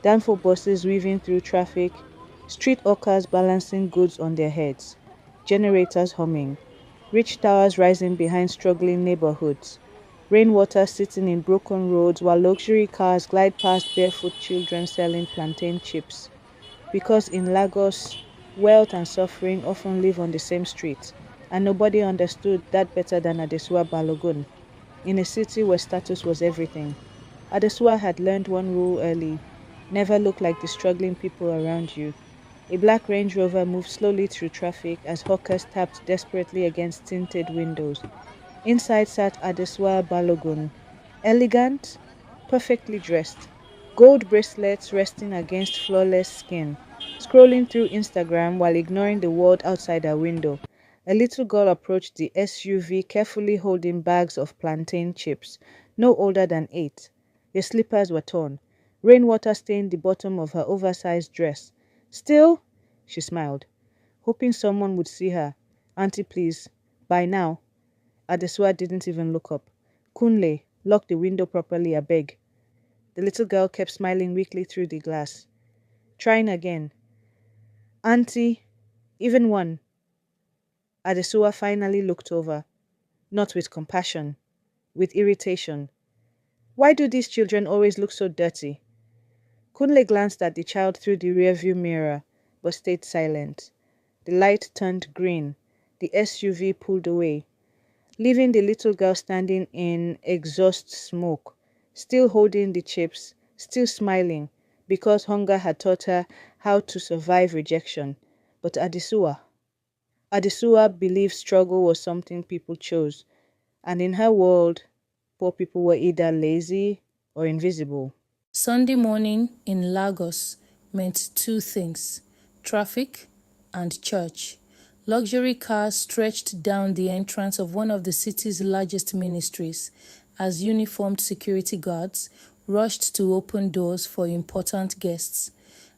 Danfo buses weaving through traffic, street hawkers balancing goods on their heads, generators humming, rich towers rising behind struggling neighborhoods, rainwater sitting in broken roads while luxury cars glide past barefoot children selling plantain chips. Because in Lagos, wealth and suffering often live on the same street, and nobody understood that better than Adesuwa Balogun. In a city where status was everything, Adesuwa had learned one rule early: never look like the struggling people around you. A black Range Rover moved slowly through traffic as hawkers tapped desperately against tinted windows. Inside sat Adesuwa Balogun, elegant, perfectly dressed, gold bracelets resting against flawless skin, scrolling through Instagram while ignoring the world outside her window. A little girl approached the SUV carefully holding bags of plantain chips, no older than 8. Her slippers were torn. Rainwater stained the bottom of her oversized dress. Still, she smiled, hoping someone would see her. Auntie, please, by now. Adesuwa didn't even look up. Kunle, lock the window properly, I beg. The little girl kept smiling weakly through the glass. Trying again. Auntie, even one. Adesuwa finally looked over, not with compassion, with irritation. Why do these children always look so dirty? Kunle glanced at the child through the rearview mirror, but stayed silent. The light turned green. The SUV pulled away, leaving the little girl standing in exhaust smoke, still holding the chips, still smiling, because hunger had taught her how to survive rejection. But Adesuwa believed struggle was something people chose, and in her world, poor people were either lazy or invisible. Sunday morning in Lagos meant two things: traffic and church. Luxury cars stretched down the entrance of one of the city's largest ministries as uniformed security guards rushed to open doors for important guests.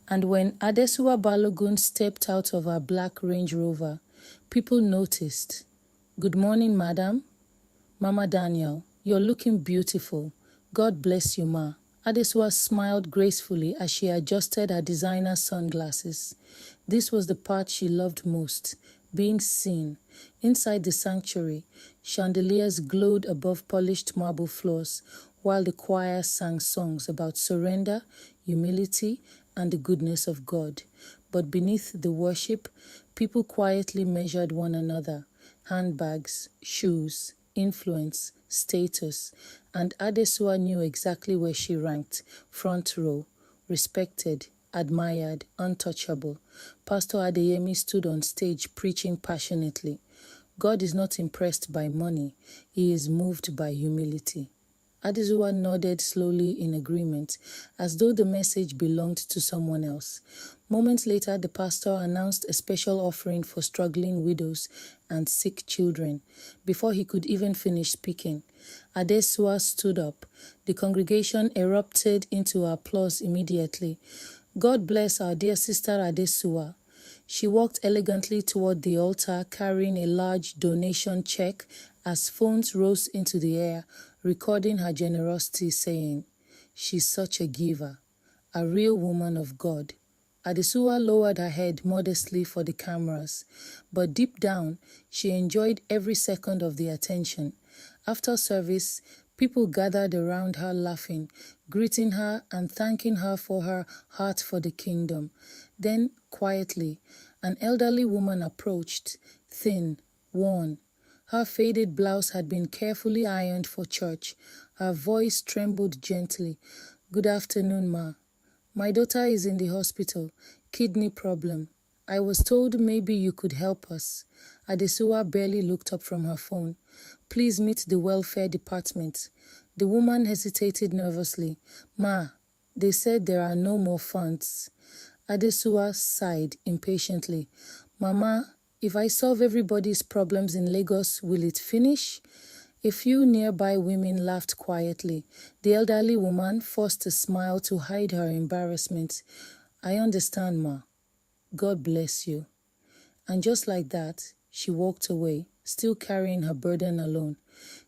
And when Adesuwa Balogun stepped out of her black Range Rover, people noticed. "Good morning, madam. Mama Daniel, you're looking beautiful. God bless you, ma." Adesuwa smiled gracefully as she adjusted her designer sunglasses. This was the part she loved most: being seen. Inside the sanctuary, chandeliers glowed above polished marble floors, while the choir sang songs about surrender, humility, and the goodness of God. But beneath the worship, people quietly measured one another: handbags, shoes, influence, status, and Adesuwa knew exactly where she ranked: front row, respected, admired, untouchable. Pastor Adeyemi stood on stage preaching passionately. God is not impressed by money, he is moved by humility. Adesuwa nodded slowly in agreement, as though the message belonged to someone else. Moments later, the pastor announced a special offering for struggling widows and sick children. Before he could even finish speaking, Adesuwa stood up. The congregation erupted into applause immediately. "God bless our dear sister Adesuwa." She walked elegantly toward the altar, carrying a large donation check as phones rose into the air, recording her generosity, saying, "She's such a giver, a real woman of God." Adesuwa lowered her head modestly for the cameras, but deep down, she enjoyed every second of the attention. After service, people gathered around her laughing, greeting her and thanking her for her heart for the kingdom. Then, quietly, an elderly woman approached, thin, worn. Her faded blouse had been carefully ironed for church. Her voice trembled gently. "Good afternoon, ma. My daughter is in the hospital. Kidney problem. I was told maybe you could help us." Adesuwa barely looked up from her phone. "Please meet the welfare department." The woman hesitated nervously. "Ma, they said there are no more funds." Adesuwa sighed impatiently. "Mama, if I solve everybody's problems in Lagos, will it finish?" A few nearby women laughed quietly. The elderly woman forced a smile to hide her embarrassment. "I understand, ma. God bless you." And just like that, she walked away, still carrying her burden alone.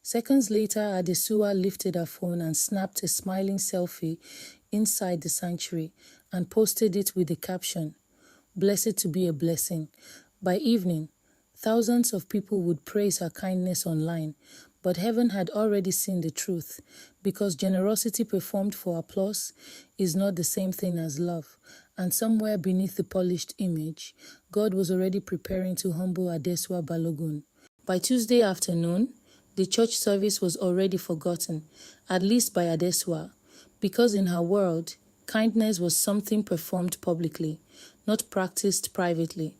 Seconds later, Adesuwa lifted her phone and snapped a smiling selfie inside the sanctuary and posted it with the caption, "Blessed to be a blessing." By evening, thousands of people would praise her kindness online, but heaven had already seen the truth, because generosity performed for applause is not the same thing as love, and somewhere beneath the polished image, God was already preparing to humble Adesuwa Balogun. By Tuesday afternoon, the church service was already forgotten, at least by Adesuwa, because in her world, kindness was something performed publicly, not practiced privately.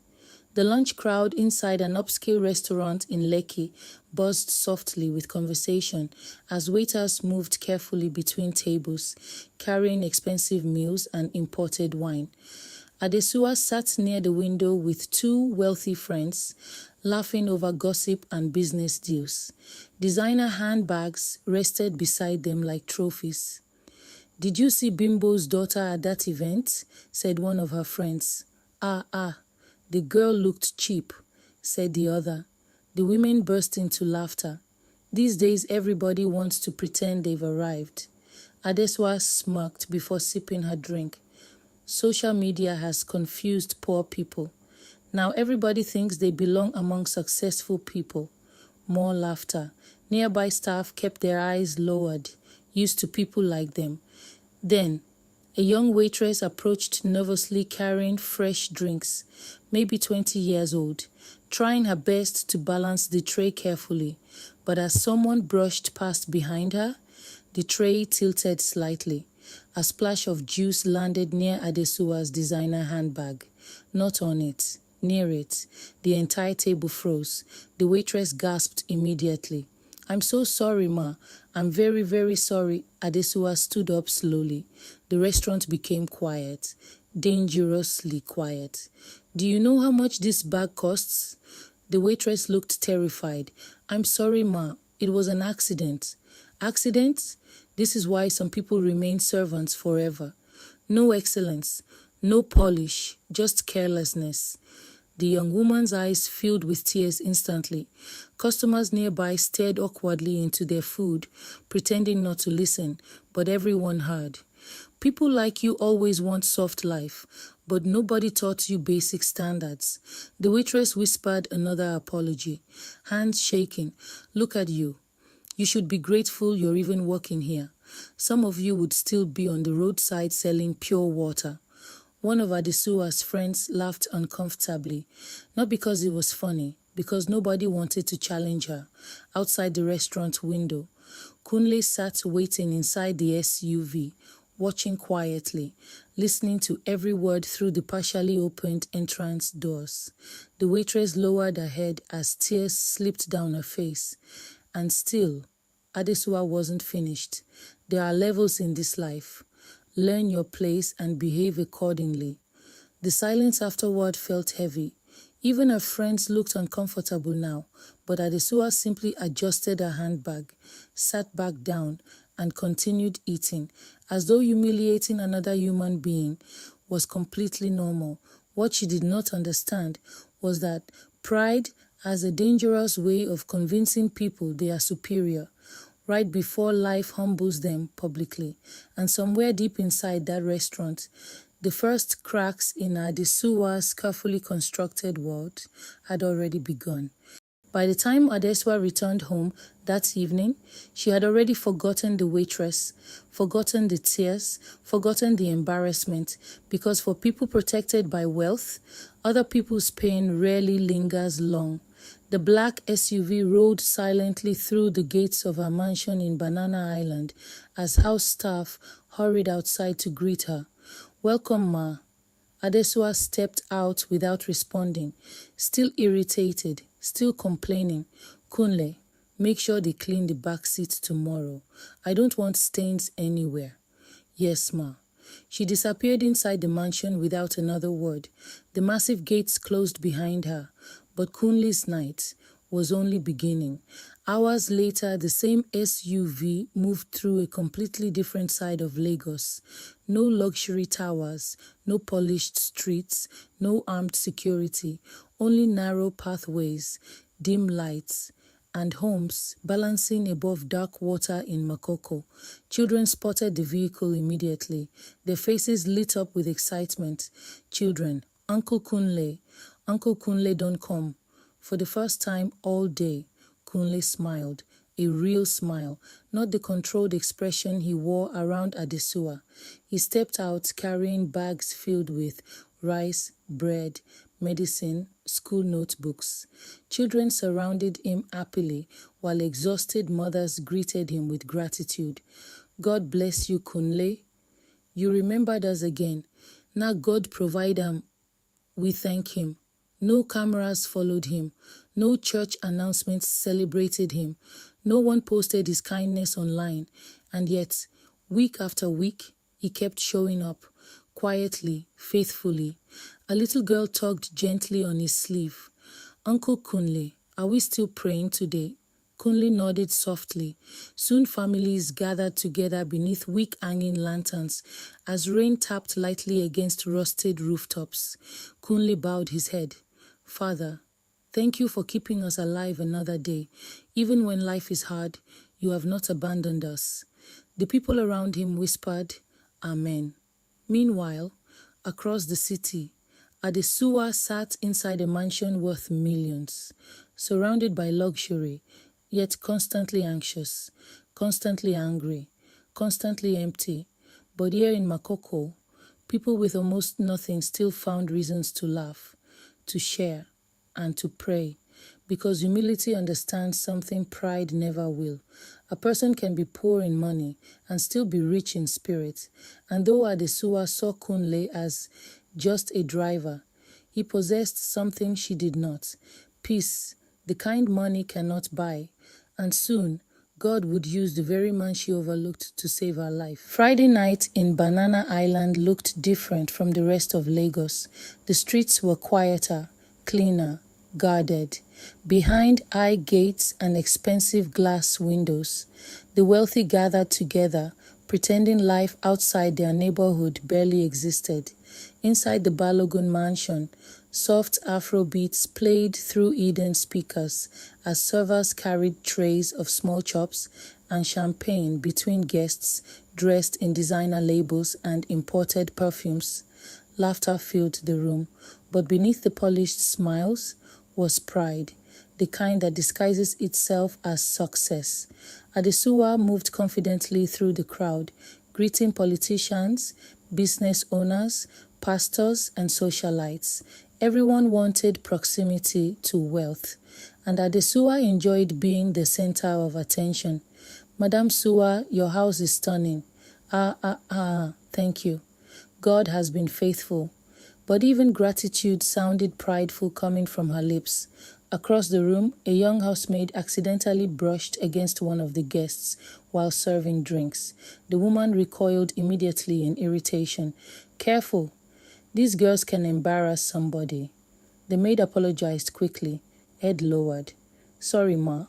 The lunch crowd inside an upscale restaurant in Lekki buzzed softly with conversation as waiters moved carefully between tables, carrying expensive meals and imported wine. Adesuwa sat near the window with two wealthy friends, laughing over gossip and business deals. Designer handbags rested beside them like trophies. "Did you see Bimbo's daughter at that event?" said one of her friends. Ah, the girl looked cheap," said the other. The women burst into laughter. These days everybody wants to pretend they've arrived. Adesuwa smirked before sipping her drink. Social media has confused poor people. Now everybody thinks they belong among successful people. More laughter. Nearby staff kept their eyes lowered, used to people like them. Then, a young waitress approached nervously carrying fresh drinks, maybe 20 years old, trying her best to balance the tray carefully. But as someone brushed past behind her, the tray tilted slightly. A splash of juice landed near Adesuwa's designer handbag. Not on it, near it. The entire table froze. The waitress gasped immediately. "I'm so sorry, ma. I'm very, very sorry." Adesuwa stood up slowly. The restaurant became quiet, dangerously quiet. "Do you know how much this bag costs?" The waitress looked terrified. "I'm sorry, ma. It was an accident." "Accident? This is why some people remain servants forever. No excellence, no polish, just carelessness." The young woman's eyes filled with tears instantly. Customers nearby stared awkwardly into their food, pretending not to listen, but everyone heard. "People like you always want soft life, but nobody taught you basic standards." The waitress whispered another apology, hands shaking. "Look at you. You should be grateful you're even working here. Some of you would still be on the roadside selling pure water." One of Adesuwa's friends laughed uncomfortably, not because it was funny, because nobody wanted to challenge her. Outside the restaurant window, Kunle sat waiting inside the SUV, watching quietly, listening to every word through the partially opened entrance doors. The waitress lowered her head as tears slipped down her face. And still, Adesuwa wasn't finished. There are levels in this life. Learn your place and behave accordingly. The silence afterward felt heavy. Even her friends looked uncomfortable now, but Adesuwa simply adjusted her handbag, sat back down, and continued eating, as though humiliating another human being was completely normal. What she did not understand was that pride has a dangerous way of convincing people they are superior, right before life humbles them publicly. And somewhere deep inside that restaurant, the first cracks in Adesuwa's carefully constructed world had already begun. By the time Adesuwa returned home that evening, she had already forgotten the waitress, forgotten the tears, forgotten the embarrassment, because for people protected by wealth, other people's pain rarely lingers long. The black SUV rolled silently through the gates of her mansion in Banana Island as house staff hurried outside to greet her. "Welcome, ma." Adesuwa stepped out without responding, still irritated, still complaining. "Kunle, make sure they clean the back seat tomorrow. I don't want stains anywhere." "Yes, ma." She disappeared inside the mansion without another word. The massive gates closed behind her, but Kunle's night was only beginning. Hours later, the same SUV moved through a completely different side of Lagos. No luxury towers, no polished streets, no armed security, only narrow pathways, dim lights. and homes balancing above dark water in Makoko. Children spotted the vehicle immediately, their faces lit up with excitement. Children, Uncle Kunle don't come. For the first time all day, Kunle smiled, a real smile, not the controlled expression he wore around Adesuwa. He stepped out carrying bags filled with rice, bread, medicine, school notebooks. Children surrounded him happily, while exhausted mothers greeted him with gratitude. God bless you, Kunle. You remembered us again. Now God provide we thank him. No cameras followed him. No church announcements celebrated him. No one posted his kindness online. And yet, week after week, he kept showing up, quietly, faithfully. A little girl tugged gently on his sleeve. Uncle Kunle, are we still praying today? Kunle nodded softly. Soon families gathered together beneath wick-hanging lanterns as rain tapped lightly against rusted rooftops. Kunle bowed his head. Father, thank you for keeping us alive another day. Even when life is hard, you have not abandoned us. The people around him whispered, Amen. Meanwhile, across the city, Adesuwa sat inside a mansion worth millions, surrounded by luxury, yet constantly anxious, constantly angry, constantly empty. But here in Makoko, people with almost nothing still found reasons to laugh, to share, and to pray, because humility understands something pride never will. A person can be poor in money and still be rich in spirit. And though Adesuwa saw Kunle as just a driver, he possessed something she did not: peace, the kind money cannot buy. And soon, God would use the very man she overlooked to save her life. Friday night in Banana Island looked different from the rest of Lagos. The streets were quieter, cleaner, guarded. Behind high gates and expensive glass windows, the wealthy gathered together, pretending life outside their neighborhood barely existed. Inside the Balogun mansion, soft Afro beats played through hidden speakers as servers carried trays of small chops and champagne between guests dressed in designer labels and imported perfumes. Laughter filled the room, but beneath the polished smiles was pride, the kind that disguises itself as success. Adesuwa moved confidently through the crowd, greeting politicians, business owners, pastors, and socialites. Everyone wanted proximity to wealth, and Adesuwa enjoyed being the center of attention. Madam Suwa, your house is stunning. Thank you. God has been faithful. But even gratitude sounded prideful coming from her lips. Across the room, a young housemaid accidentally brushed against one of the guests while serving drinks. The woman recoiled immediately in irritation. Careful, these girls can embarrass somebody. The maid apologized quickly, head lowered. Sorry, ma.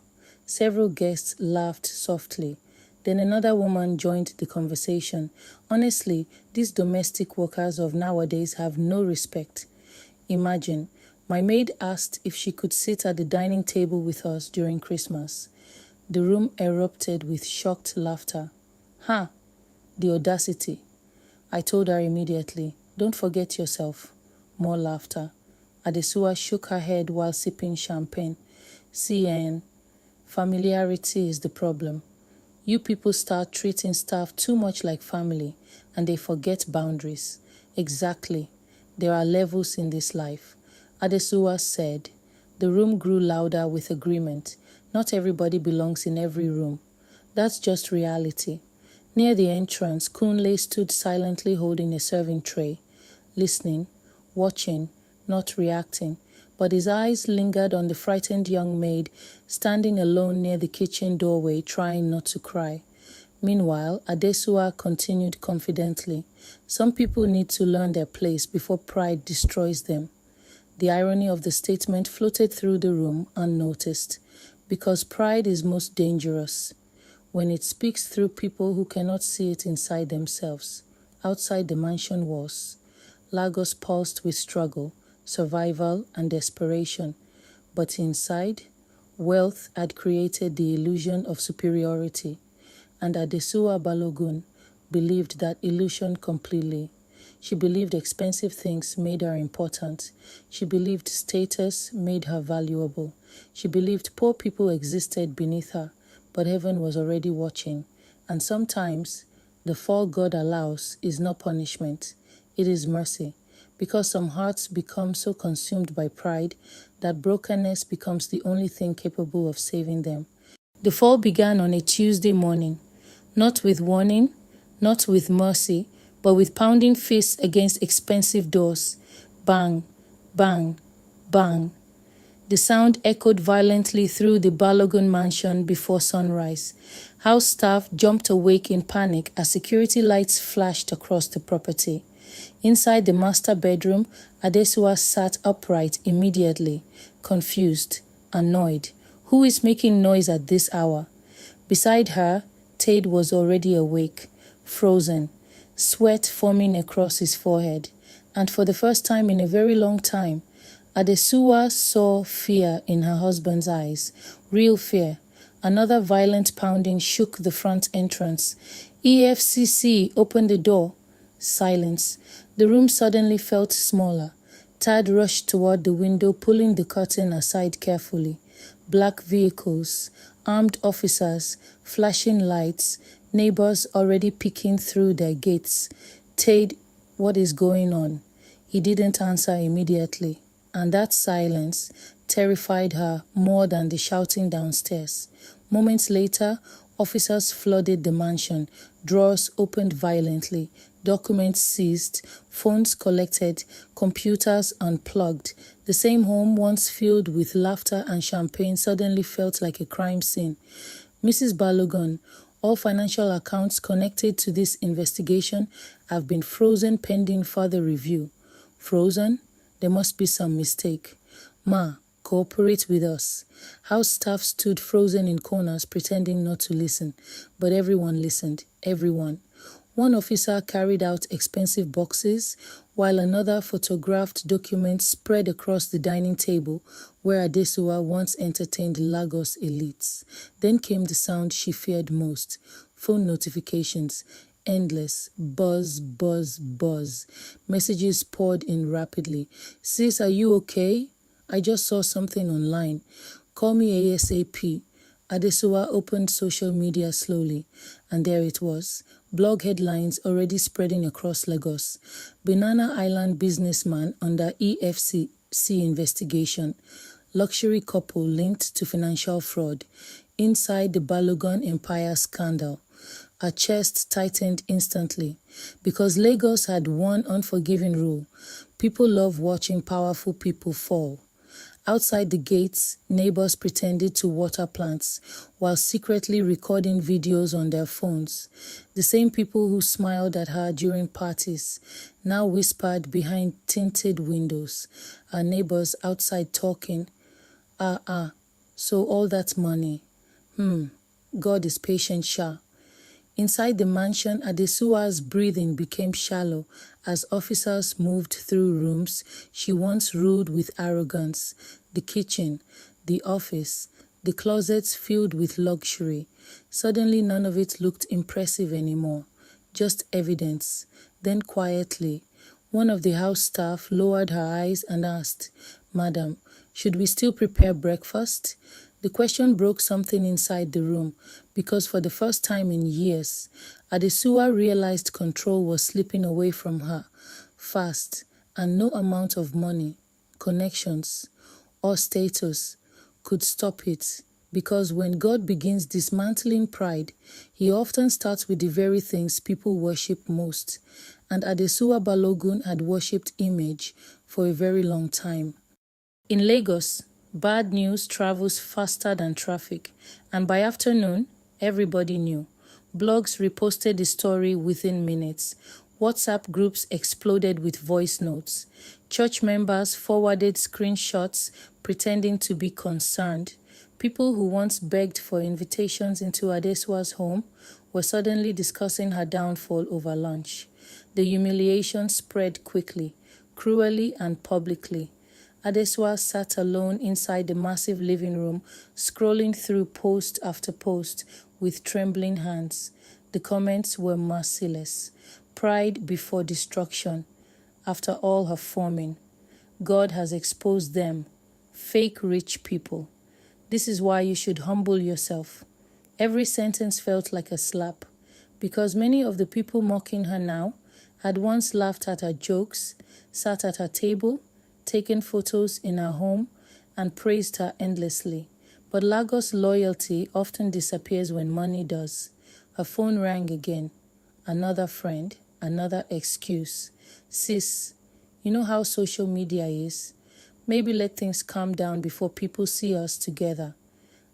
Several guests laughed softly. Then another woman joined the conversation. Honestly, these domestic workers of nowadays have no respect. Imagine, my maid asked if she could sit at the dining table with us during Christmas. The room erupted with shocked laughter. Ha! The audacity. I told her immediately, don't forget yourself. More laughter. Adesuwa shook her head while sipping champagne. See, Anne, familiarity is the problem. You people start treating staff too much like family, and they forget boundaries. Exactly. There are levels in this life. Adesuwa said. The room grew louder with agreement. Not everybody belongs in every room. That's just reality. Near the entrance, Kunle stood silently holding a serving tray, listening, watching, not reacting, but his eyes lingered on the frightened young maid standing alone near the kitchen doorway trying not to cry. Meanwhile, Adesuwa continued confidently. Some people need to learn their place before pride destroys them. The irony of the statement floated through the room unnoticed, because pride is most dangerous when it speaks through people who cannot see it inside themselves. Outside the mansion walls, Lagos pulsed with struggle, survival, and desperation. But inside, Wealth had created the illusion of superiority, and Adesuwa Balogun believed that illusion completely. She believed expensive things made her important. She believed status made her valuable. She believed poor people existed beneath her, but heaven was already watching. And sometimes, the fall God allows is not punishment, it is mercy, because some hearts become so consumed by pride that brokenness becomes the only thing capable of saving them. The fall began on a Tuesday morning, not with warning, not with mercy, but with pounding fists against expensive doors. Bang, bang, bang. The sound echoed violently through the Balogun mansion before sunrise. House staff jumped awake in panic as security lights flashed across the property. Inside the master bedroom, Adesuwa sat upright immediately, confused, annoyed. Who is making noise at this hour? Beside her, Tade was already awake, frozen, sweat forming across his forehead. And for the first time in a very long time, Adesuwa saw fear in her husband's eyes, real fear. Another violent pounding shook the front entrance. EFCC, open the door. Silence. The room suddenly felt smaller. Tad rushed toward the window, pulling the curtain aside carefully. Black vehicles, armed officers, flashing lights, neighbors already peeking through their gates. Tade, what is going on? He didn't answer immediately, and that silence terrified her more than the shouting downstairs. Moments later, officers flooded the mansion, drawers opened violently, documents seized, phones collected, computers unplugged. The same home once filled with laughter and champagne suddenly felt like a crime scene. Mrs. Balogun, all financial accounts connected to this investigation have been frozen pending further review. Frozen? There must be some mistake. Ma, cooperate with us. House staff stood frozen in corners pretending not to listen, but everyone listened, everyone. One officer carried out expensive boxes, while another photographed documents spread across the dining table where Adesuwa once entertained Lagos elites. Then came the sound she feared most: phone notifications. Endless. Buzz, buzz, buzz. Messages poured in rapidly. Sis, are you okay? I just saw something online. Call me ASAP. Adesuwa opened social media slowly, and there it was. Blog headlines already spreading across Lagos. Banana Island businessman under EFCC investigation. Luxury couple linked to financial fraud. Inside the Balogun Empire scandal. Her chest tightened instantly, because Lagos had one unforgiving rule: people love watching powerful people fall. Outside the gates, neighbors pretended to water plants while secretly recording videos on their phones. The same people who smiled at her during parties now whispered behind tinted windows. Our neighbors outside talking. So all that money. God is patient, Sha. Inside the mansion, Adesuwa's breathing became shallow as officers moved through rooms she once ruled with arrogance. The kitchen, the office, the closets filled with luxury. Suddenly none of it looked impressive anymore, just evidence. Then quietly, one of the house staff lowered her eyes and asked, "Madam, should we still prepare breakfast?" The question broke something inside the room, because for the first time in years, Adesuwa realized control was slipping away from her, fast, and no amount of money, connections, or status could stop it. Because when God begins dismantling pride, he often starts with the very things people worship most. And Adesuwa Balogun had worshipped image for a very long time. In Lagos, bad news travels faster than traffic, and by afternoon, everybody knew. Blogs reposted the story within minutes. WhatsApp groups exploded with voice notes. Church members forwarded screenshots pretending to be concerned. People who once begged for invitations into Adesuwa's home were suddenly discussing her downfall over lunch. The humiliation spread quickly, cruelly and publicly. Adesuwa sat alone inside the massive living room, scrolling through post after post with trembling hands. The comments were merciless. Pride before destruction. After all her forming, God has exposed them. Fake rich people. This is why you should humble yourself. Every sentence felt like a slap, because many of the people mocking her now had once laughed at her jokes, sat at her table, taken photos in her home, and praised her endlessly. But Lagos loyalty often disappears when money does. Her phone rang again. Another friend, another excuse. Sis, you know how social media is? Maybe let things calm down before people see us together.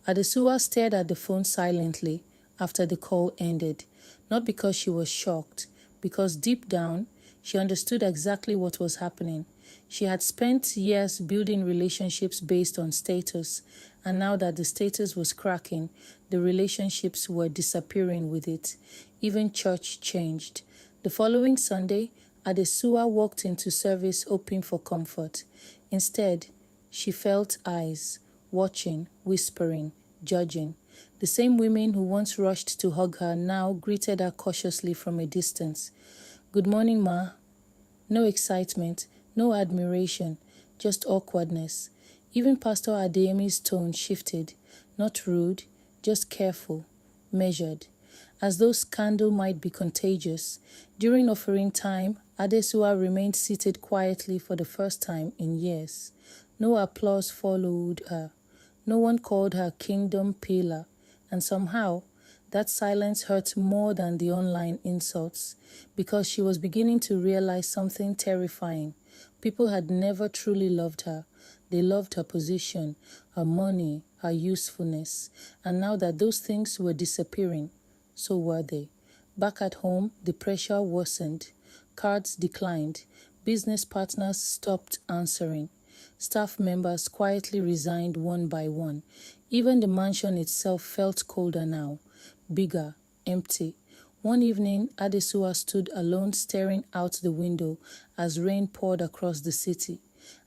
Adesuwa stared at the phone silently after the call ended, not because she was shocked, because deep down, she understood exactly what was happening. She had spent years building relationships based on status, and now that the status was cracking, the relationships were disappearing with it. Even church changed. The following Sunday, Adesuwa walked into service hoping for comfort. Instead, she felt eyes, watching, whispering, judging. The same women who once rushed to hug her now greeted her cautiously from a distance. Good morning, ma. No excitement, no admiration, just awkwardness. Even Pastor Adeyemi's tone shifted, not rude, just careful, measured, as though scandal might be contagious. During offering time, Adesuwa remained seated quietly for the first time in years. No applause followed her. No one called her kingdom pillar, and somehow that silence hurt more than the online insults, because she was beginning to realize something terrifying. People had never truly loved her. They loved her position, her money, her usefulness, and now that those things were disappearing, so were they. Back at home, the pressure worsened. Cards declined. Business partners stopped answering. Staff members quietly resigned one by one. Even the mansion itself felt colder now, bigger, empty. One evening, Adesuwa stood alone staring out the window as rain poured across the city.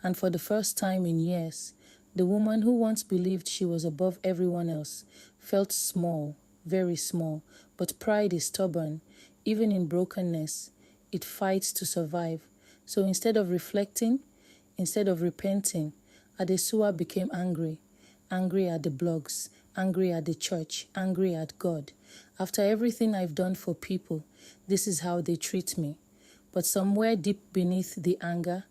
And for the first time in years, the woman who once believed she was above everyone else felt small, very small. But pride is stubborn. Even in brokenness, it fights to survive. So instead of reflecting, instead of repenting, Adesuwa became angry. Angry at the blogs, angry at the church, angry at God. After everything I've done for people, this is how they treat me. But somewhere deep beneath the anger,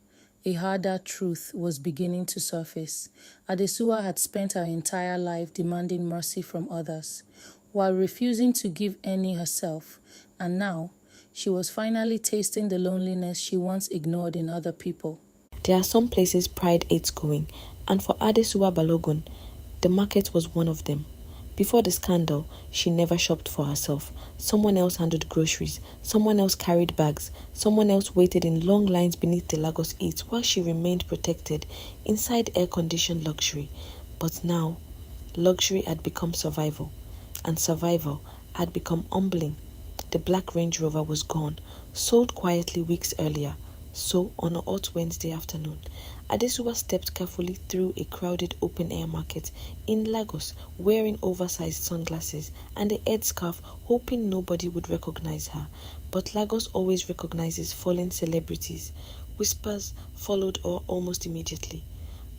a harder truth was beginning to surface. Adesuwa had spent her entire life demanding mercy from others, while refusing to give any herself. And now, she was finally tasting the loneliness she once ignored in other people. There are some places pride hates going, and for Adesuwa Balogun, the market was one of them. Before the scandal, she never shopped for herself. Someone else handled groceries, someone else carried bags, someone else waited in long lines beneath the Lagos Eats while she remained protected inside air-conditioned luxury. But now, luxury had become survival, and survival had become humbling. The black Range Rover was gone, sold quietly weeks earlier. So, on a hot Wednesday afternoon, Adesuwa stepped carefully through a crowded open-air market in Lagos, wearing oversized sunglasses and a headscarf, hoping nobody would recognize her. But Lagos always recognizes fallen celebrities. Whispers followed her almost immediately.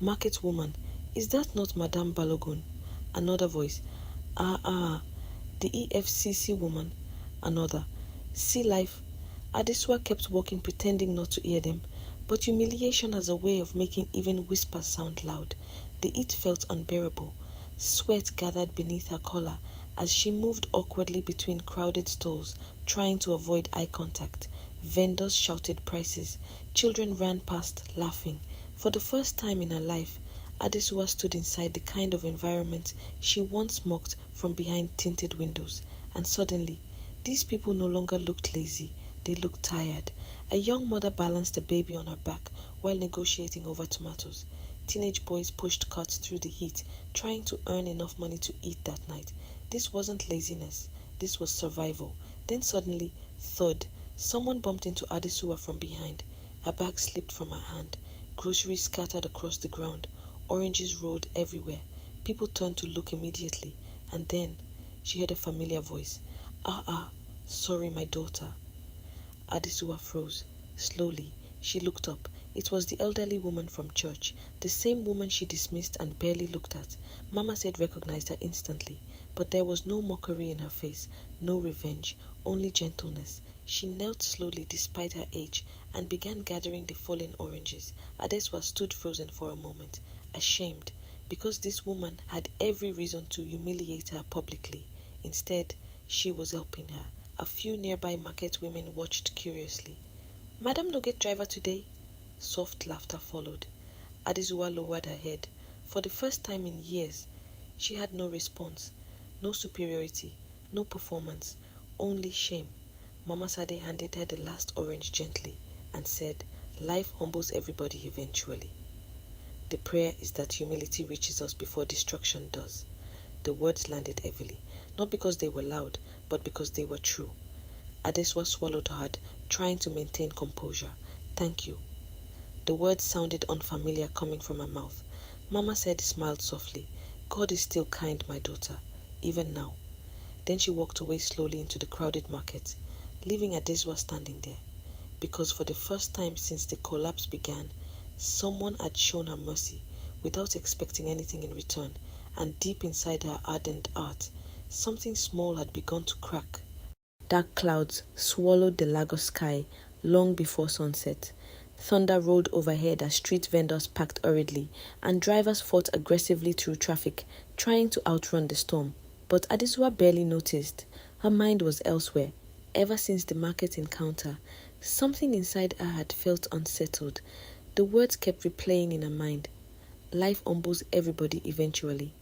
Market woman, is that not Madame Balogun? Another voice. The EFCC woman. Another. See life. Adesuwa kept walking, pretending not to hear them. But humiliation has a way of making even whispers sound loud. The heat felt unbearable. Sweat gathered beneath her collar as she moved awkwardly between crowded stalls, trying to avoid eye contact. Vendors shouted prices. Children ran past, laughing. For the first time in her life, Adesuwa stood inside the kind of environment she once mocked from behind tinted windows. And suddenly, these people no longer looked lazy. They looked tired. A young mother balanced a baby on her back while negotiating over tomatoes. Teenage boys pushed carts through the heat, trying to earn enough money to eat that night. This wasn't laziness. This was survival. Then suddenly, thud, someone bumped into Adesuwa from behind. Her bag slipped from her hand. Groceries scattered across the ground. Oranges rolled everywhere. People turned to look immediately, and then she heard a familiar voice. Sorry, my daughter. Adesuwa froze. Slowly, she looked up. It was the elderly woman from church, the same woman she dismissed and barely looked at. Mama said recognized her instantly, but there was no mockery in her face, no revenge, only gentleness. She knelt slowly despite her age and began gathering the fallen oranges. Adesuwa stood frozen for a moment, ashamed, because this woman had every reason to humiliate her publicly. Instead, she was helping her. A few nearby market women watched curiously. Madam no get driver today? Soft laughter followed. Adesuwa lowered her head. For the first time in years, she had no response, no superiority, no performance, only shame. Mama Sade handed her the last orange gently and said, life humbles everybody eventually. The prayer is that humility reaches us before destruction does. The words landed heavily, not because they were loud, but because they were true. Adesuwa swallowed hard, trying to maintain composure. Thank you. The words sounded unfamiliar coming from her mouth. Mama said, smiled softly. God is still kind, my daughter, even now. Then she walked away slowly into the crowded market, leaving Adesuwa standing there. Because for the first time since the collapse began, someone had shown her mercy without expecting anything in return, and deep inside her ardent heart, something small had begun to crack. Dark clouds swallowed the Lagos sky long before sunset. Thunder rolled overhead as street vendors packed hurriedly, and drivers fought aggressively through traffic, trying to outrun the storm. But Adesuwa barely noticed. Her mind was elsewhere. Ever since the market encounter, something inside her had felt unsettled. The words kept replaying in her mind. Life humbles everybody eventually.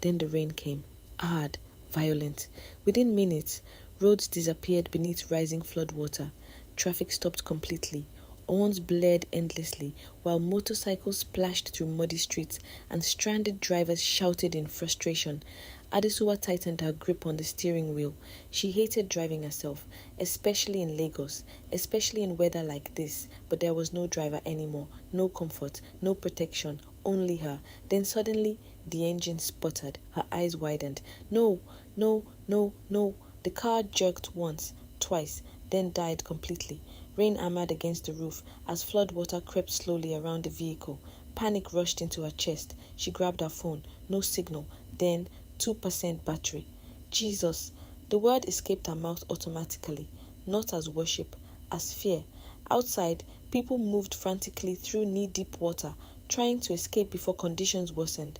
Then the rain came, hard, violent. Within minutes, roads disappeared beneath rising floodwater. Traffic stopped completely. Horns blared endlessly, while motorcycles splashed through muddy streets and stranded drivers shouted in frustration. Adesuwa tightened her grip on the steering wheel. She hated driving herself, especially in Lagos, especially in weather like this, but there was no driver anymore, no comfort, no protection, only her. Then suddenly, the engine sputtered, her eyes widened. No, no, no, no. The car jerked once, twice, then died completely. Rain hammered against the roof as floodwater crept slowly around the vehicle. Panic rushed into her chest. She grabbed her phone. No signal. Then 2% battery. Jesus! The word escaped her mouth automatically, not as worship, as fear. Outside, people moved frantically through knee-deep water, trying to escape before conditions worsened.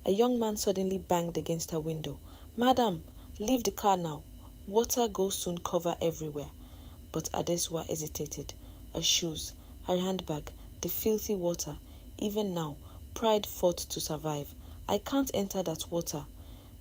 A young man suddenly banged against her window. Madam, leave the car now. Water will soon cover everywhere. But Adesuwa hesitated. Her shoes, her handbag, the filthy water. Even now, pride fought to survive. I can't enter that water.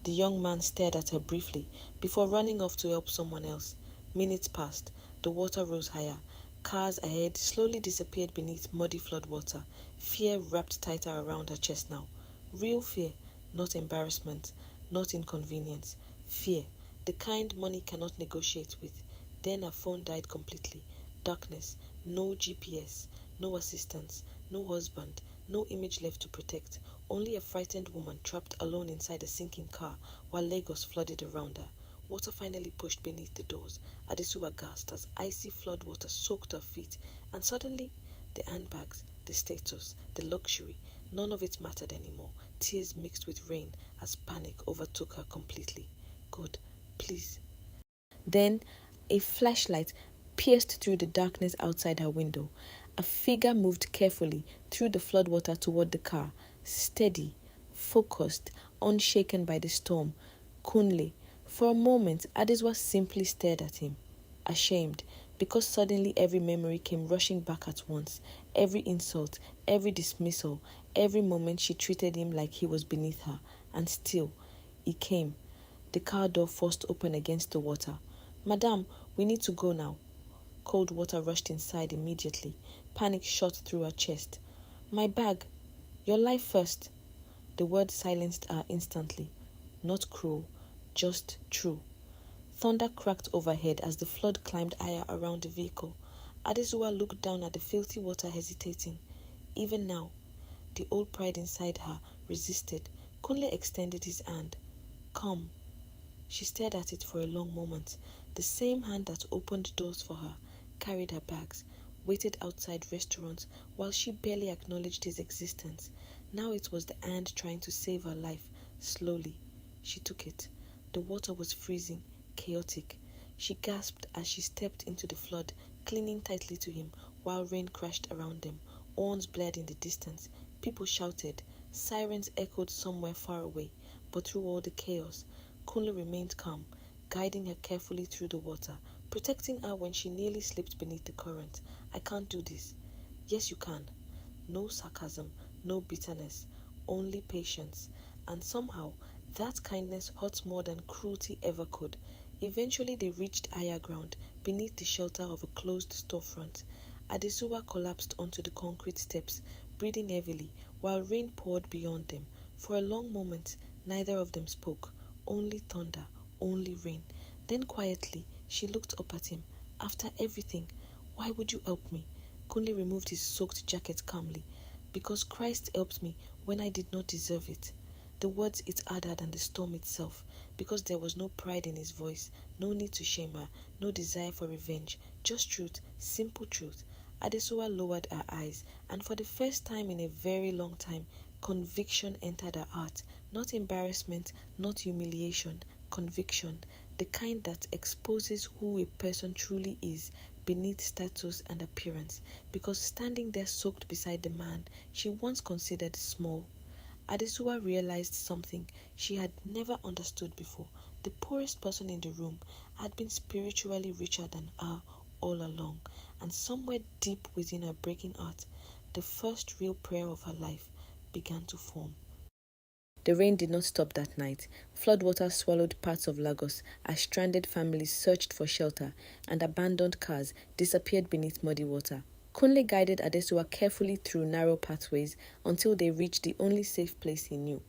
The young man stared at her briefly before running off to help someone else. Minutes passed. The water rose higher. Cars ahead slowly disappeared beneath muddy floodwater. Fear wrapped tighter around her chest now. Real fear, not embarrassment, not inconvenience. Fear, the kind money cannot negotiate with. Then her phone died completely. Darkness, no GPS, no assistance, no husband, no image left to protect. Only a frightened woman trapped alone inside a sinking car while Lagos flooded around her. Water finally pushed beneath the doors. Adesuwa gasped as icy floodwater soaked her feet. And suddenly, the handbags, the status, the luxury, none of it mattered anymore. Tears mixed with rain as panic overtook her completely. God, please. Then, a flashlight pierced through the darkness outside her window. A figure moved carefully through the floodwater toward the car, steady, focused, unshaken by the storm. Kunle. For a moment, Adesuwa simply stared at him, ashamed, because suddenly every memory came rushing back at once. Every insult, every dismissal, every moment she treated him like he was beneath her. And still, he came. The car door forced open against the water. Madame, we need to go now. Cold water rushed inside immediately. Panic shot through her chest. My bag. Your life first. The word silenced her instantly. Not cruel, just true. Thunder cracked overhead as the flood climbed higher around the vehicle. Adesuwa looked down at the filthy water, hesitating. Even now, the old pride inside her resisted. Kunle extended his hand. Come. She stared at it for a long moment. The same hand that opened doors for her, carried her bags, waited outside restaurants while she barely acknowledged his existence. Now it was the hand trying to save her life. Slowly, she took it. The water was freezing, chaotic. She gasped as she stepped into the flood, clinging tightly to him while rain crashed around them. Horns blared in the distance. People shouted. Sirens echoed somewhere far away. But through all the chaos, Kunle remained calm, guiding her carefully through the water, protecting her when she nearly slipped beneath the current. I can't do this. Yes, you can. No sarcasm, no bitterness, only patience. And somehow, that kindness hurt more than cruelty ever could. Eventually, they reached higher ground, beneath the shelter of a closed storefront. Adesuwa collapsed onto the concrete steps, breathing heavily, while rain poured beyond them. For a long moment, neither of them spoke. Only thunder, only rain. Then quietly, she looked up at him. After everything, why would you help me? Kunle removed his soaked jacket calmly. Because Christ helped me when I did not deserve it. The words hit harder than the storm itself, because there was no pride in his voice, no need to shame her, no desire for revenge, just truth, simple truth. Adesuwa lowered her eyes, and for the first time in a very long time, conviction entered her heart. Not embarrassment, not humiliation, conviction, the kind that exposes who a person truly is beneath status and appearance, because standing there soaked beside the man she once considered small, Adesuwa realized something she had never understood before. The poorest person in the room had been spiritually richer than her all along, and somewhere deep within her breaking heart, the first real prayer of her life began to form. The rain did not stop that night. Floodwaters swallowed parts of Lagos as stranded families searched for shelter and abandoned cars disappeared beneath muddy water. Kunle guided Adesuwa carefully through narrow pathways until they reached the only safe place he knew,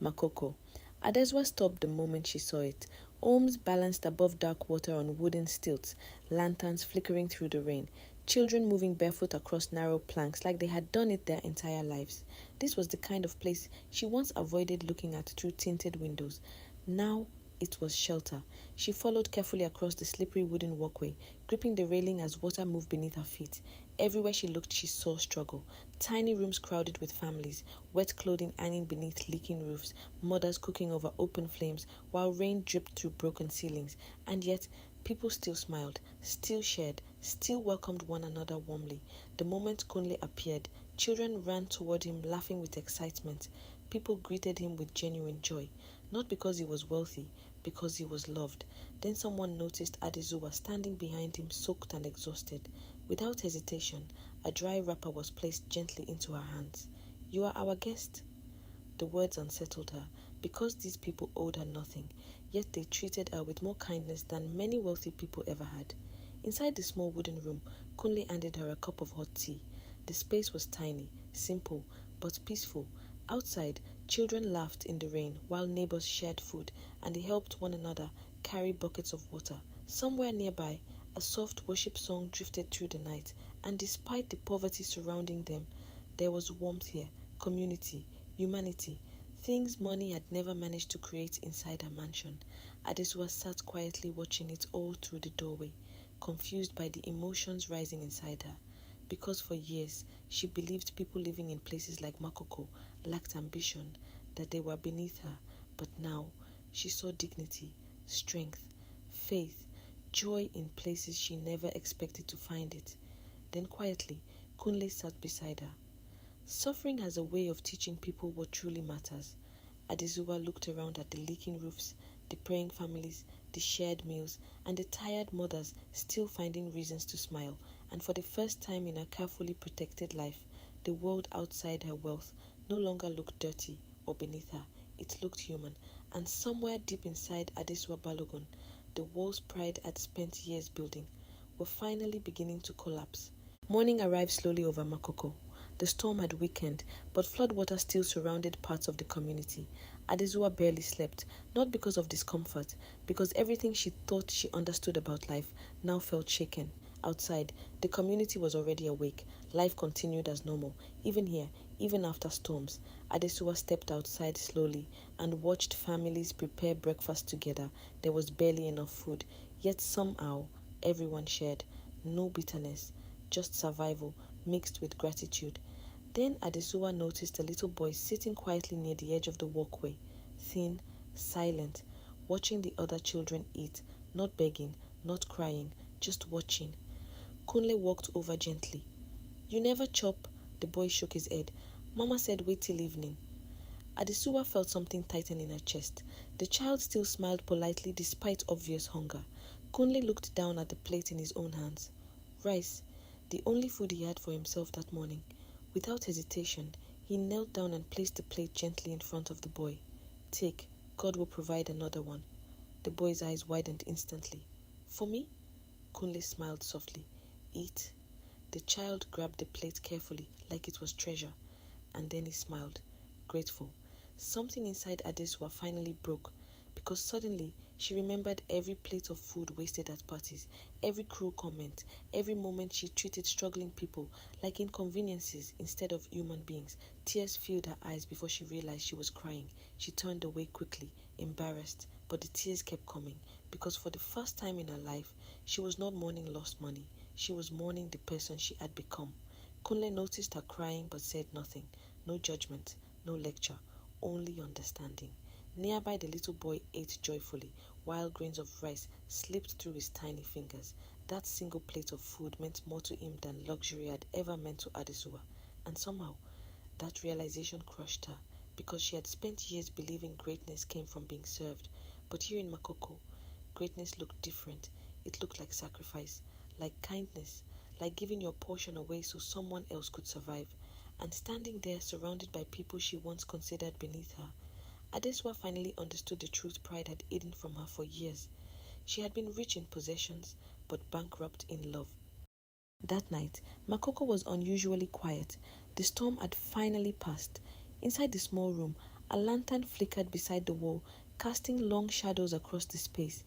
Makoko. Adesuwa stopped the moment she saw it. Homes balanced above dark water on wooden stilts, lanterns flickering through the rain, children moving barefoot across narrow planks like they had done it their entire lives. This was the kind of place she once avoided looking at through tinted windows. Now it was shelter. She followed carefully across the slippery wooden walkway, gripping the railing as water moved beneath her feet. Everywhere she looked, she saw struggle. Tiny rooms crowded with families, wet clothing hanging beneath leaking roofs, mothers cooking over open flames, while rain dripped through broken ceilings. And yet, people still smiled, still shared, still welcomed one another warmly. The moment Kunle appeared, children ran toward him laughing with excitement. People greeted him with genuine joy, not because he was wealthy, because he was loved. Then someone noticed Adesuwa standing behind him, soaked and exhausted. Without hesitation, a dry wrapper was placed gently into her hands. You are our guest. The words unsettled her, because these people owed her nothing, yet they treated her with more kindness than many wealthy people ever had. Inside the small wooden room, Kunle handed her a cup of hot tea. The space was tiny, simple, but peaceful. Outside, children laughed in the rain while neighbors shared food, and they helped one another carry buckets of water. Somewhere nearby, a soft worship song drifted through the night, and despite the poverty surrounding them, there was warmth here, community, humanity, things money had never managed to create inside her mansion. Adesuwa sat quietly watching it all through the doorway, confused by the emotions rising inside her. Because for years she believed people living in places like Makoko lacked ambition, that they were beneath her. But now she saw dignity, strength, faith, joy in places she never expected to find it. Then quietly, Kunle sat beside her. Suffering has a way of teaching people what truly matters. Adesuwa looked around at the leaking roofs, the praying families, the shared meals, and the tired mothers still finding reasons to smile. And for the first time in her carefully protected life, the world outside her wealth no longer looked dirty or beneath her. It looked human. And somewhere deep inside Adesuwa Balogun, the walls pride had spent years building were finally beginning to collapse. Morning arrived slowly over Makoko. The storm had weakened, but floodwater still surrounded parts of the community. Adesuwa barely slept, not because of discomfort, because everything she thought she understood about life now felt shaken. Outside, the community was already awake. Life continued as normal. Even here, even after storms, Adesuwa stepped outside slowly and watched families prepare breakfast together. There was barely enough food, yet somehow everyone shared. No bitterness, just survival mixed with gratitude. Then Adesuwa noticed a little boy sitting quietly near the edge of the walkway, thin, silent, watching the other children eat, not begging, not crying, just watching. Kunle walked over gently. "You never chop?" The boy shook his head. "Mama said wait till evening." Adesuwa felt something tighten in her chest. The child still smiled politely despite obvious hunger. Kunle looked down at the plate in his own hands. Rice, the only food he had for himself that morning. Without hesitation, he knelt down and placed the plate gently in front of the boy. "Take, God will provide another one." The boy's eyes widened instantly. "For me?" Kunle smiled softly. "Eat." The child grabbed the plate carefully, like it was treasure, and then he smiled, grateful. Something inside Adesuwa finally broke, because suddenly she remembered every plate of food wasted at parties, every cruel comment, every moment she treated struggling people like inconveniences instead of human beings. Tears filled her eyes before she realized she was crying. She turned away quickly, embarrassed, but the tears kept coming, because for the first time in her life, she was not mourning lost money. She was mourning the person she had become. Kunle noticed her crying but said nothing. No judgment, no lecture, only understanding. Nearby, the little boy ate joyfully, while grains of rice slipped through his tiny fingers. That single plate of food meant more to him than luxury had ever meant to Adesuwa. And somehow, that realization crushed her, because she had spent years believing greatness came from being served. But here in Makoko, greatness looked different. It looked like sacrifice, like kindness, like giving your portion away so someone else could survive. And standing there surrounded by people she once considered beneath her, Adesuwa finally understood the truth pride had hidden from her for years. She had been rich in possessions, but bankrupt in love. That night, Makoko was unusually quiet. The storm had finally passed. Inside the small room, a lantern flickered beside the wall, casting long shadows across the space.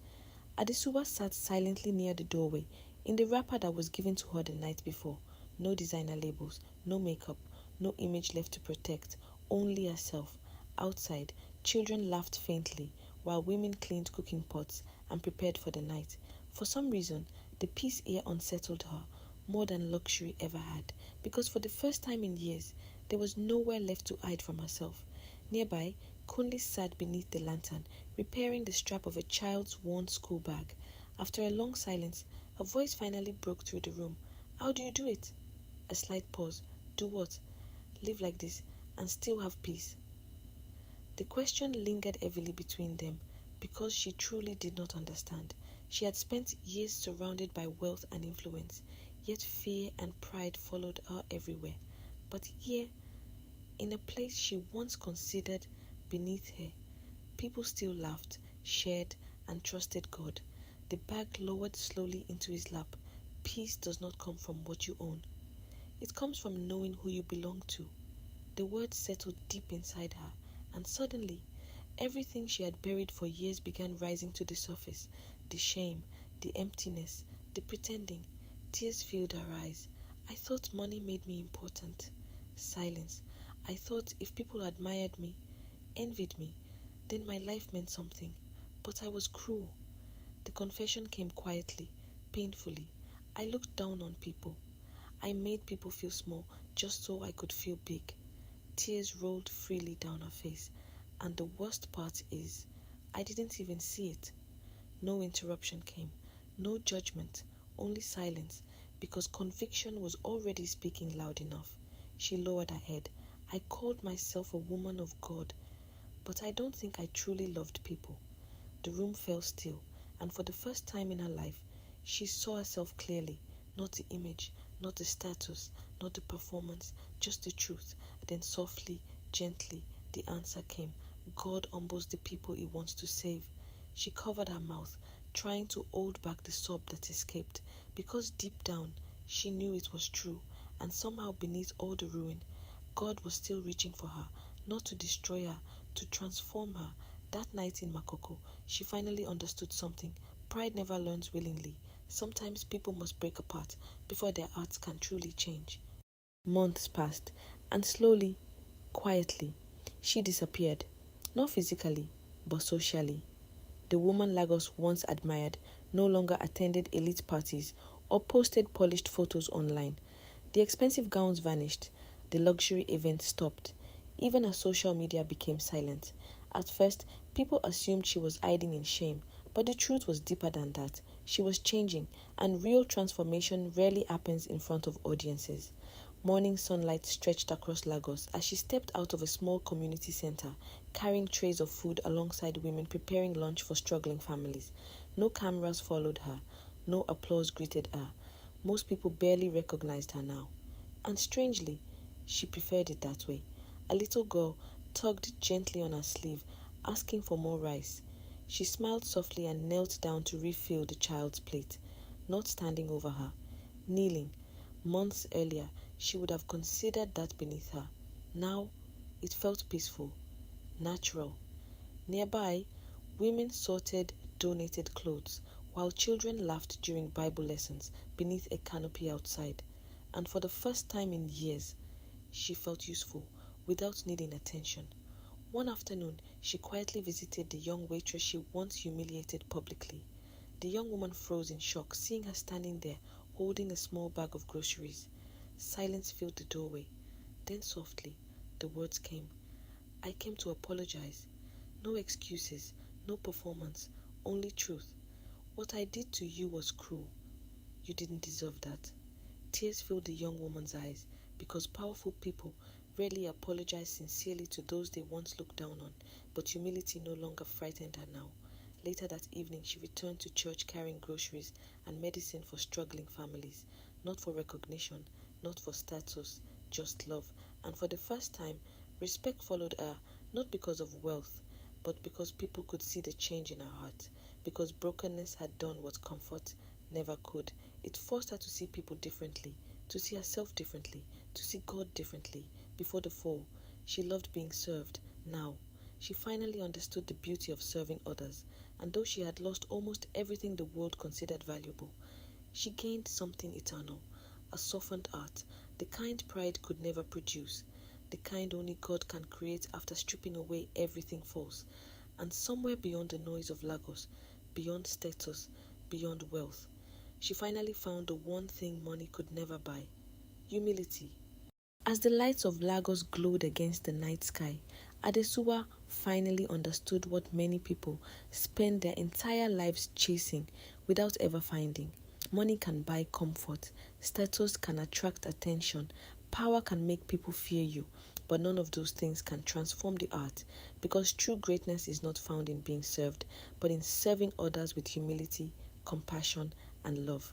Adesuwa sat silently near the doorway, in the wrapper that was given to her the night before. No designer labels, no makeup, no image left to protect, only herself. Outside, children laughed faintly, while women cleaned cooking pots and prepared for the night. For some reason, the peace here unsettled her more than luxury ever had, because for the first time in years, there was nowhere left to hide from herself. Nearby, Kunle sat beneath the lantern, repairing the strap of a child's worn school bag. After a long silence, a voice finally broke through the room. "How do you do it?" A slight pause. "Do what?" "Live like this and still have peace." The question lingered heavily between them, because she truly did not understand. She had spent years surrounded by wealth and influence, yet fear and pride followed her everywhere. But here, in a place she once considered beneath her, people still laughed, shared, and trusted God. The bag lowered slowly into his lap. Peace does not come from what you own. It comes from knowing who you belong to. The words settled deep inside her, and suddenly, everything she had buried for years began rising to the surface. The shame, the emptiness, the pretending. Tears filled her eyes. "I thought money made me important." Silence. "I thought if people admired me, envied me, then my life meant something. But I was cruel." The confession came quietly, painfully. "I looked down on people. I made people feel small just so I could feel big." Tears rolled freely down her face. And the worst part is, I didn't even see it. No interruption came, no judgment, only silence, because conviction was already speaking loud enough. She lowered her head. "I called myself a woman of God, but I don't think I truly loved people." The room fell still, and for the first time in her life, she saw herself clearly. Not the image, not the status, not the performance, just the truth. Then softly, gently, the answer came. God humbles the people he wants to save. She covered her mouth, trying to hold back the sob that escaped, because deep down, she knew it was true, and somehow beneath all the ruin, God was still reaching for her, not to destroy her, to transform her. That night in Makoko, she finally understood something. Pride never learns willingly. Sometimes people must break apart before their hearts can truly change. Months passed, and slowly, quietly, she disappeared. Not physically, but socially. The woman Lagos once admired no longer attended elite parties or posted polished photos online. The expensive gowns vanished, the luxury events stopped, even as social media became silent. At first, people assumed she was hiding in shame, but the truth was deeper than that. She was changing, and real transformation rarely happens in front of audiences. Morning sunlight stretched across Lagos as she stepped out of a small community center, carrying trays of food alongside women preparing lunch for struggling families. No cameras followed her, no applause greeted her. Most people barely recognized her now. And strangely, she preferred it that way. A little girl tugged gently on her sleeve, asking for more rice. She smiled softly and knelt down to refill the child's plate, not standing over her, kneeling. Months earlier, she would have considered that beneath her. Now, it felt peaceful, natural. Nearby, women sorted donated clothes, while children laughed during Bible lessons beneath a canopy outside. And for the first time in years, she felt useful without needing attention. One afternoon, she quietly visited the young waitress she once humiliated publicly. The young woman froze in shock, seeing her standing there, holding a small bag of groceries. Silence filled the doorway. Then softly, the words came. I came to apologize. No excuses, no performance, only truth. What I did to you was cruel. You didn't deserve that. Tears filled the young woman's eyes because powerful people rarely apologize sincerely to those they once looked down on, but humility no longer frightened her now. Later that evening, she returned to church carrying groceries and medicine for struggling families, not for recognition, not for status, just love. And for the first time, respect followed her, not because of wealth, but because people could see the change in her heart, because brokenness had done what comfort never could. It forced her to see people differently, to see herself differently, to see God differently. Before the fall, she loved being served. Now, she finally understood the beauty of serving others, and though she had lost almost everything the world considered valuable, she gained something eternal, a softened heart, the kind pride could never produce, the kind only God can create after stripping away everything false. And somewhere beyond the noise of Lagos, beyond status, beyond wealth, she finally found the one thing money could never buy: humility. As the lights of Lagos glowed against the night sky, Adesuwa finally understood what many people spend their entire lives chasing without ever finding. Money can buy comfort, status can attract attention, power can make people fear you, but none of those things can transform the heart, because true greatness is not found in being served, but in serving others with humility, compassion, and love.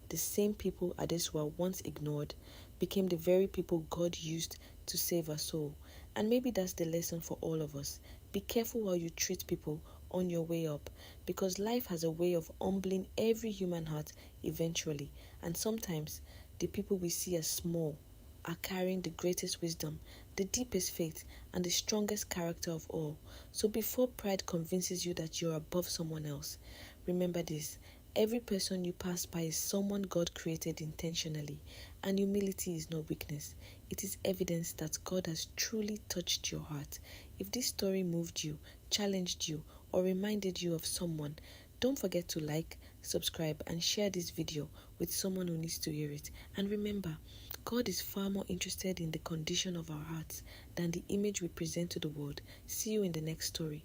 The same people Adesuwa once ignored became the very people God used to save her soul. And maybe that's the lesson for all of us. Be careful how you treat people on your way up, because life has a way of humbling every human heart eventually. And sometimes the people we see as small are carrying the greatest wisdom, the deepest faith, and the strongest character of all. So before pride convinces you that you're above someone else, remember this: every person you pass by is someone God created intentionally, and humility is no weakness. It is evidence that God has truly touched your heart. If this story moved you, challenged you, or reminded you of someone, don't forget to like, subscribe, and share this video with someone who needs to hear it. And remember, God is far more interested in the condition of our hearts than the image we present to the world. See you in the next story.